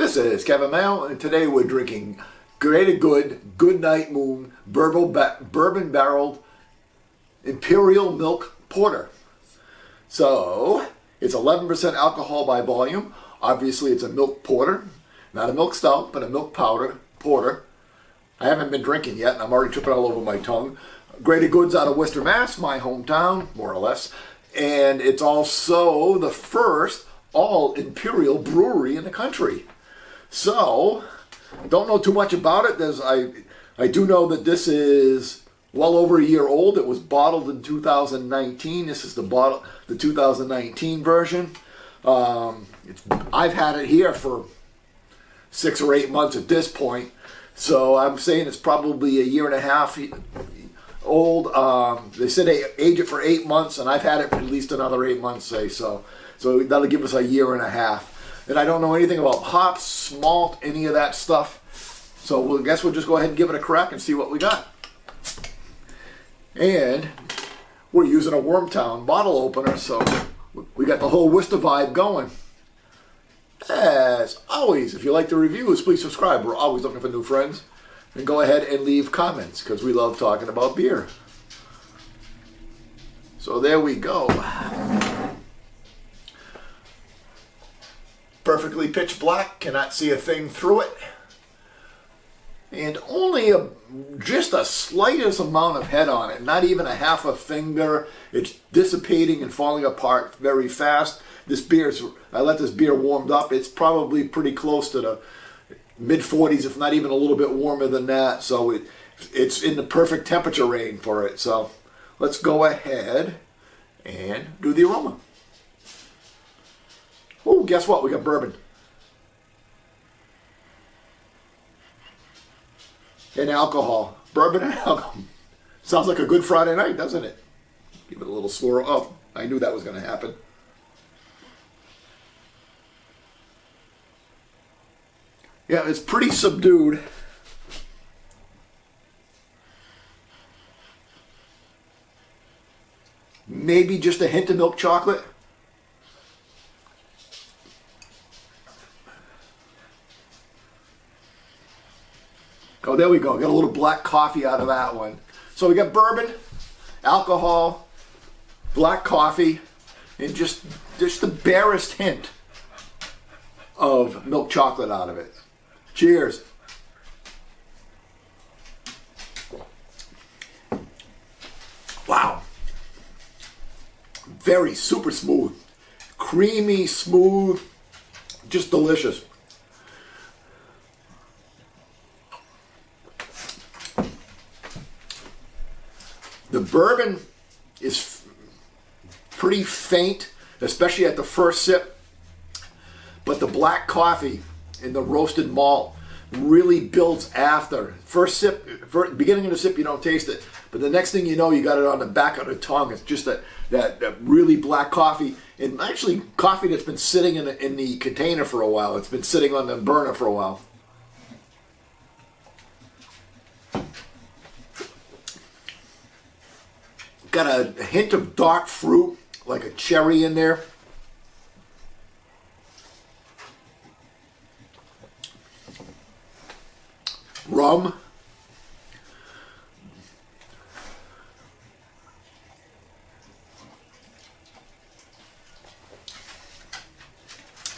This is Kevin Mayo, and today we're drinking Great Good Night Moon Bourbon Barreled Imperial Milk Porter. So, it's 11% alcohol by volume. Obviously, it's a milk porter. Not a milk stout, but a milk porter. I haven't been drinking yet, and I'm already tripping all over my tongue. Great Goods out of Worcester, Mass., my hometown, more or less. And it's also the first all-imperial brewery in the country. So, don't know too much about it. I do know that this is well over a year old. It was bottled in 2019. This is the 2019 version. I've had it here for 6 or 8 months at this point. So I'm saying it's probably a year and a half old. They said they age it for 8 months, and I've had it for at least another 8 months, say so. So that'll give us a year and a half. And I don't know anything about hops, malt, any of that stuff. So I guess we'll just go ahead and give it a crack and see what we got. And we're using a Wormtown bottle opener, so we got the whole Worcester vibe going. As always, if you like the reviews, please subscribe. We're always looking for new friends. And go ahead and leave comments, because we love talking about beer. So there we go. Perfectly pitch black, cannot see a thing through it. And only just a slightest amount of head on it, not even a half a finger. It's dissipating and falling apart very fast. I let this beer warmed up. It's probably pretty close to the mid-40s, if not even a little bit warmer than that. So it's in the perfect temperature range for it. So let's go ahead and do the aroma. Oh, guess what? We got bourbon. And alcohol. Bourbon and alcohol. Sounds like a good Friday night, doesn't it? Give it a little swirl. Oh, I knew that was going to happen. Yeah, it's pretty subdued. Maybe just a hint of milk chocolate. Oh, there we go. Got a little black coffee out of that one. So we got bourbon, alcohol, black coffee, and just the barest hint of milk chocolate out of it. Cheers. Wow. Very super smooth. Creamy, smooth, just delicious. The bourbon is pretty faint, especially at the first sip, but the black coffee and the roasted malt really builds after. First sip, beginning of the sip, you don't taste it, but the next thing you know, you got it on the back of the tongue. It's just that really black coffee, and actually coffee that's been sitting in the container for a while. It's been sitting on the burner for a while. Got a hint of dark fruit, like a cherry in there. Rum.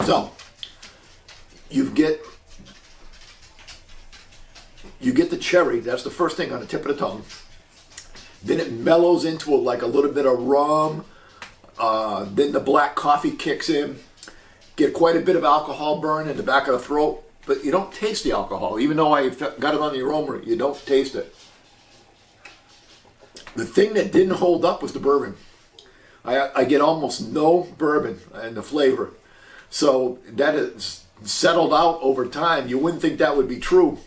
So, you get the cherry. That's the first thing on the tip of the tongue. Then it mellows into like a little bit of rum. Then the black coffee kicks in. Get quite a bit of alcohol burn in the back of the throat, but you don't taste the alcohol. Even though I got it on the aroma, you don't taste it. The thing that didn't hold up was the bourbon. I get almost no bourbon in the flavor. So that is settled out over time. You wouldn't think that would be true,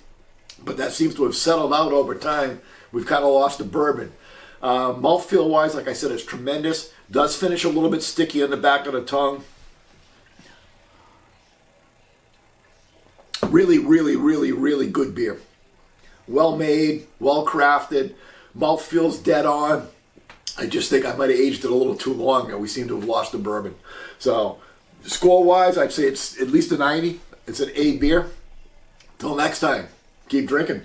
but that seems to have settled out over time. We've kind of lost the bourbon. Mouthfeel-wise, like I said, it's tremendous. Does finish a little bit sticky on the back of the tongue. Really, really, really, really good beer. Well made, well crafted. Mouth feels dead on. I just think I might have aged it a little too long, and we seem to have lost the bourbon. So, score-wise, I'd say it's at least a 90. It's an A beer. Till next time, keep drinking.